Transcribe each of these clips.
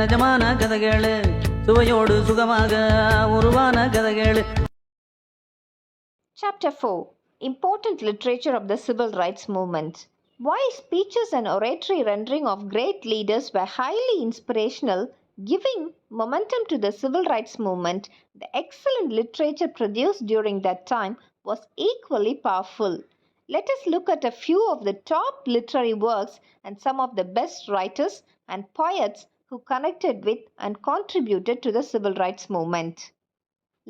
நிஜமான கதைகளு சுவையோடு சுகமாக உருவான கதைகளு. Chapter 4. Important literature of the civil rights movement. While speeches and oratory rendering of great leaders were highly inspirational, giving momentum to the civil rights movement, the excellent literature produced during that time was equally powerful. Let us look at a few of the top literary works and some of the best writers and poets who connected with and contributed to the civil rights movement.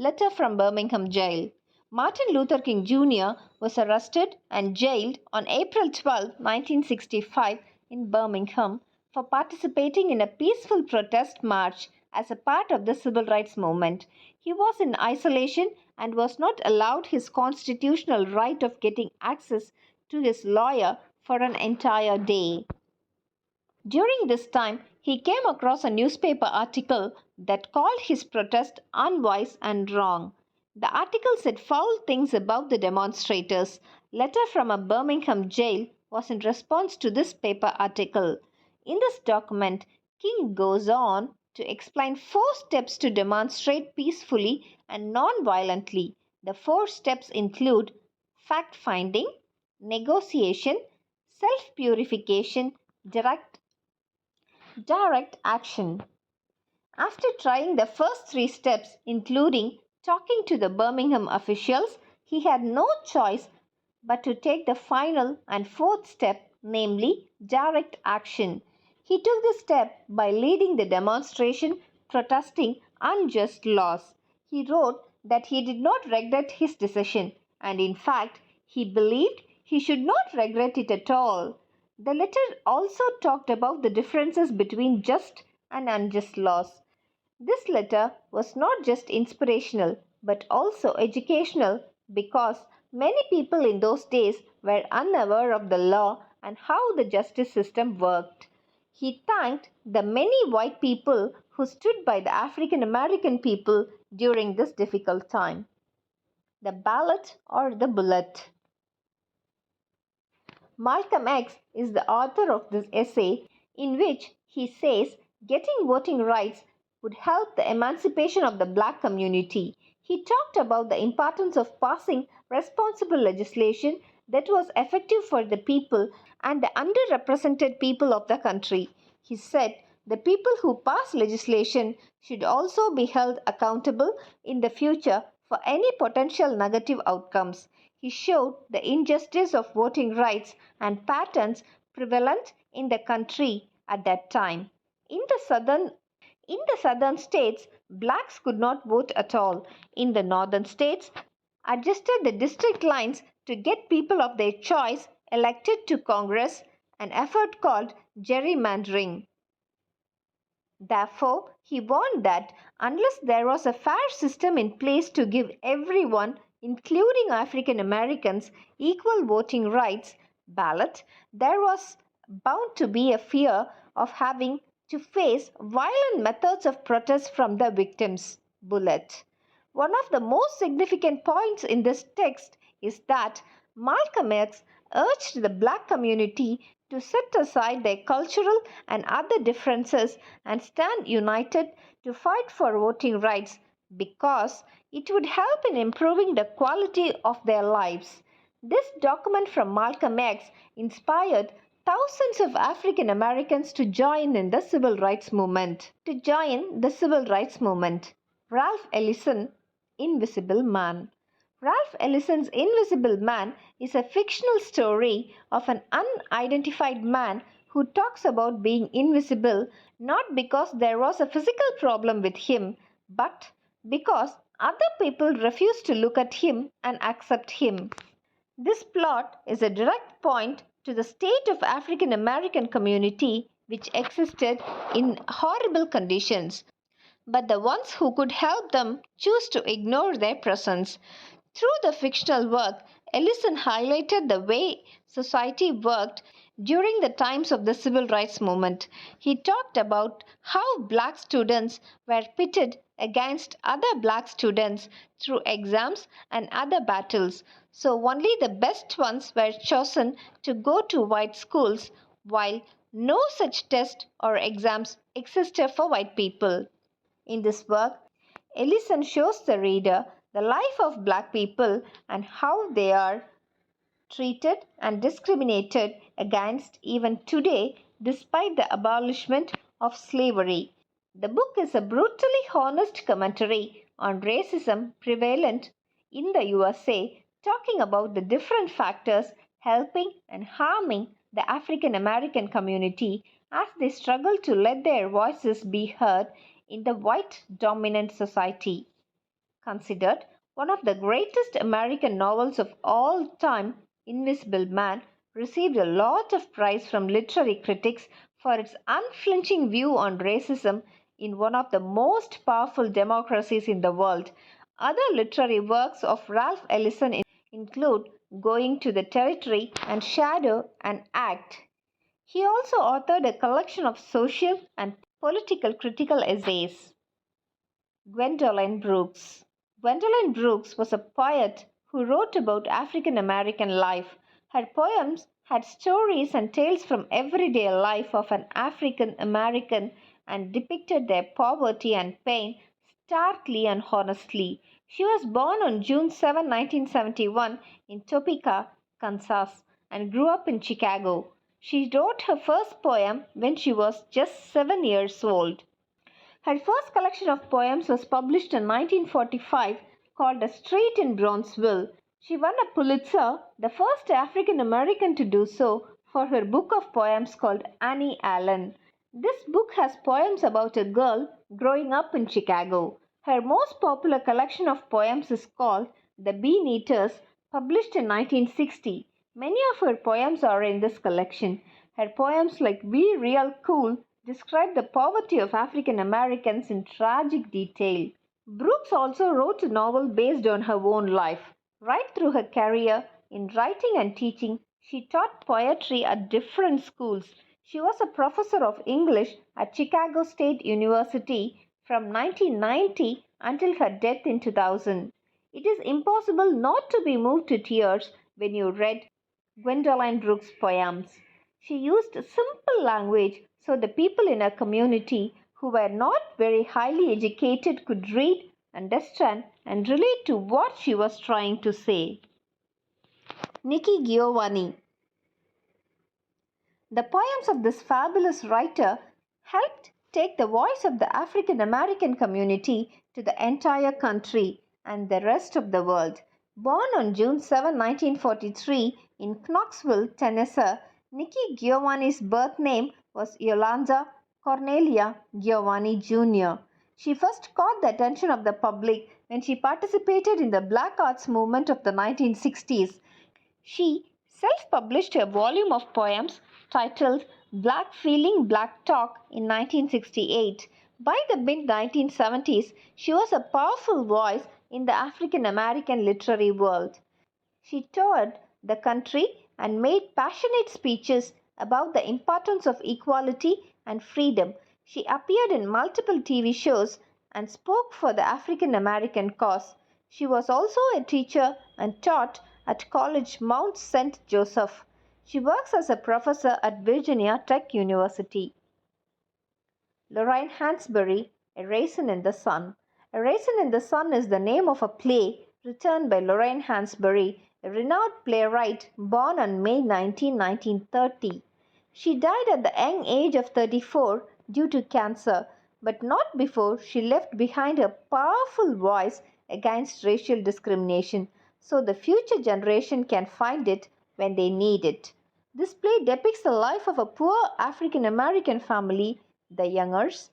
Letter from Birmingham Jail. Martin Luther King Jr. was arrested and jailed on April 12, 1965 in Birmingham for participating in a peaceful protest march as a part of the civil rights movement. He was in isolation and was not allowed his constitutional right of getting access to his lawyer for an entire day. During this time, he came across a newspaper article that called his protest unwise and wrong. The article said foul things about the demonstrators. Letter from a Birmingham jail was in response to this paper article. In this document, King goes on to explain 4 steps to demonstrate peacefully and non-violently. The 4 steps include fact-finding, negotiation, self-purification, direct action. After trying the first 3 steps, including talking to the Birmingham officials, he had no choice but to take the final and 4th step, namely direct action. He took the step by leading the demonstration protesting unjust laws. He wrote that he did not regret his decision, and in fact, he believed he should not regret it at all. The letter also talked about the differences between just and unjust laws. This letter was not just inspirational but also educational because many people in those days were unaware of the law and how the justice system worked. He thanked the many white people who stood by the African American people during this difficult time. The ballot or the bullet. Malcolm X is the author of this essay in which he says getting voting rights would help the emancipation of the black community. He talked about the importance of passing responsible legislation that was effective for the people and the underrepresented people of the country. He said the people who pass legislation should also be held accountable in the future for any potential negative outcomes. He showed the injustice of voting rights and patterns prevalent in the country at that time. In the southern states, blacks could not vote at all. In the northern states, adjusted the district lines to get people of their choice elected to Congress, an effort called gerrymandering. Therefore, he warned that unless there was a fair system in place to give everyone, including African Americans, equal voting rights, ballot, there was bound to be a fear of having to face violent methods of protest from the victims. Bullet. One of the most significant points in this text is that Malcolm X urged the black community to set aside their cultural and other differences and stand united to fight for voting rights because it would help in improving the quality of their lives. This document from Malcolm X inspired thousands of African Americans to join the civil rights movement. Ralph Ellison, Invisible Man. Ralph Ellison's Invisible Man is a fictional story of an unidentified man who talks about being invisible not because there was a physical problem with him, but because other people refused to look at him and accept him. This plot is a direct point to the state of African American community which existed in horrible conditions, but the ones who could help them choose to ignore their presence. Through the fictional work, Ellison highlighted the way society worked during the times of the civil rights movement. He talked about how black students were pitted against other black students through exams and other battles, so only the best ones were chosen to go to white schools, while No such test or exams existed for white people. In this work, Ellison shows the reader the life of black people and how they are treated and discriminated against even today despite the abolishment of slavery. The book is a brutally honest commentary on racism prevalent in the USA, talking about the different factors helping and harming the African American community as they struggle to let their voices be heard in the white dominant society. Considered one of the greatest American novels of all time, Invisible Man received a lot of praise from literary critics for its unflinching view on racism in one of the most powerful democracies in the world. Other literary works of Ralph Ellison include Going to the Territory and Shadow and Act. He also authored a collection of social and political critical essays. Gwendolyn Brooks. Gwendolyn Brooks was a poet who wrote about African American life. Her poems had stories and tales from everyday life of an African American and depicted their poverty and pain starkly and honestly. She was born on June 7, 1971 in Topeka, Kansas and grew up in Chicago. She wrote her first poem when she was just 7 years old. Her first collection of poems was published in 1945 called A Street in Bronzeville. She won a Pulitzer, the first African American to do so, for her book of poems called Annie Allen. This book has poems about a girl growing up in Chicago. Her most popular collection of poems is called The Bean Eaters, published in 1960. Many of her poems are in this collection. Her poems like Be Real Cool describe the poverty of African Americans in tragic detail. Brooks also wrote a novel based on her own life. Right through her career in writing and teaching, she taught poetry at different schools. She was a professor of English at Chicago State University from 1990 until her death in 2000. It is impossible not to be moved to tears when you read Gwendolyn Brooks' poems. She used simple language so the people in her community who were not very highly educated could read, understand, and relate to what she was trying to say. Nikki Giovanni. The poems of this fabulous writer helped take the voice of the African American community to the entire country and the rest of the world. Born on June 7, 1943 in Knoxville, Tennessee, Nikki Giovanni's birth name was Yolanda Cornelia Giovanni Jr. She first caught the attention of the public when she participated in the Black Arts movement of the 1960s. She self-published a volume of poems titled Black Feeling, Black Talk in 1968. By the mid-1970s, she was a powerful voice in the African American literary world. She toured the country and made passionate speeches about the importance of equality and freedom. She appeared in multiple TV shows and spoke for the African American cause. She was also a teacher and taught at College Mount St. Joseph. She works as a professor at Virginia Tech University. Lorraine Hansberry, A Raisin in the Sun. A Raisin in the Sun is the name of a play written by Lorraine Hansberry, a renowned playwright born on May 19, 1930. She died at the young age of 34 due to cancer, but not before she left behind a powerful voice against racial discrimination, so the future generation can find it when they need it. This play depicts the life of a poor African American family, the Youngers,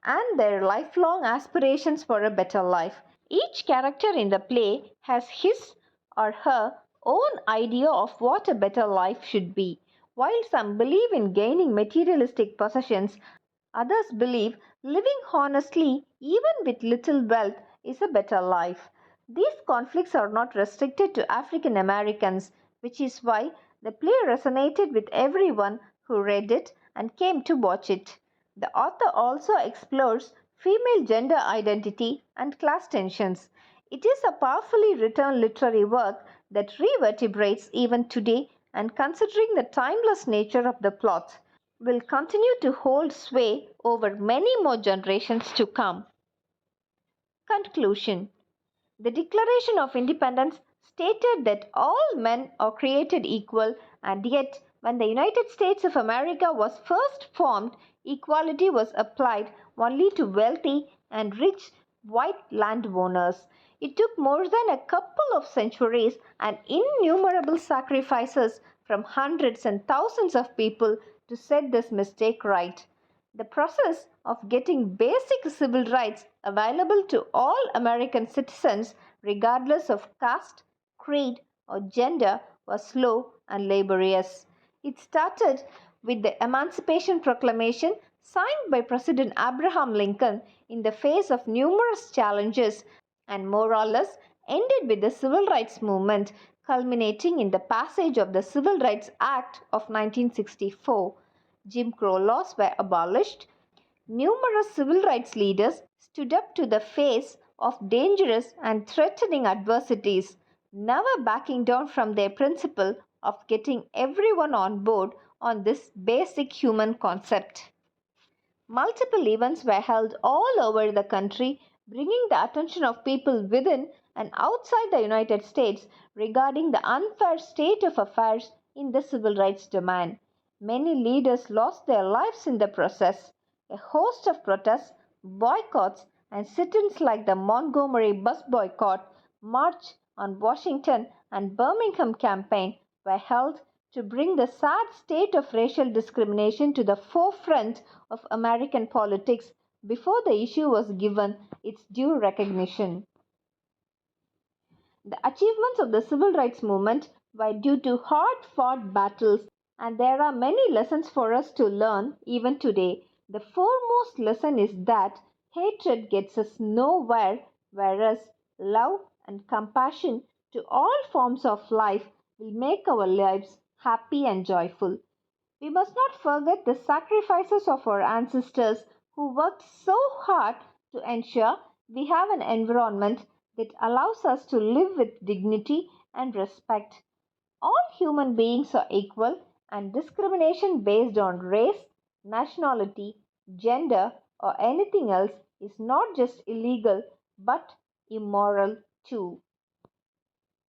and their lifelong aspirations for a better life. Each character in the play has his or her own idea of what a better life should be. While some believe in gaining materialistic possessions, others believe living honestly, even with little wealth, is a better life. These conflicts are not restricted to African Americans, which is why the play resonated with everyone who read it and came to watch it. The author also explores female gender identity and class tensions. It is a powerfully written literary work that reverberates even today, and considering the timeless nature of the plot, will continue to hold sway over many more generations to come. Conclusion. The Declaration of Independence stated that all men are created equal, and yet, when the United States of America was first formed, equality was applied only to wealthy and rich white landowners. It took more than a couple of centuries and innumerable sacrifices from hundreds and thousands of people to set this mistake right. The process of getting basic civil rights available to all American citizens, regardless of caste, creed, or gender, was slow and laborious. It started with the Emancipation Proclamation signed by President Abraham Lincoln in the face of numerous challenges and more or less ended with the Civil Rights Movement, culminating in the passage of the Civil Rights Act of 1964. Jim Crow laws were abolished. Numerous civil rights leaders stood up to the face of dangerous and threatening adversities, never backing down from their principle of getting everyone on board on this basic human concept. Multiple events were held all over the country, bringing the attention of people within and outside the United States regarding the unfair state of affairs in the civil rights domain. Many leaders lost their lives in the process. A host of protests, boycotts, and sit ins like the Montgomery bus boycott, March on Washington, and Birmingham campaign were held to bring the sad state of racial discrimination to the forefront of American politics before the issue was given its due recognition. The achievements of the civil rights movement were due to hard fought battles, and there are many lessons for us to learn even today. The foremost lesson is that hatred gets us nowhere, whereas love and compassion to all forms of life will make our lives happy and joyful. We must not forget the sacrifices of our ancestors who worked so hard to ensure we have an environment that allows us to live with dignity and respect. All human beings are equal, and discrimination based on race, nationality, gender, or anything else is not just illegal but immoral too.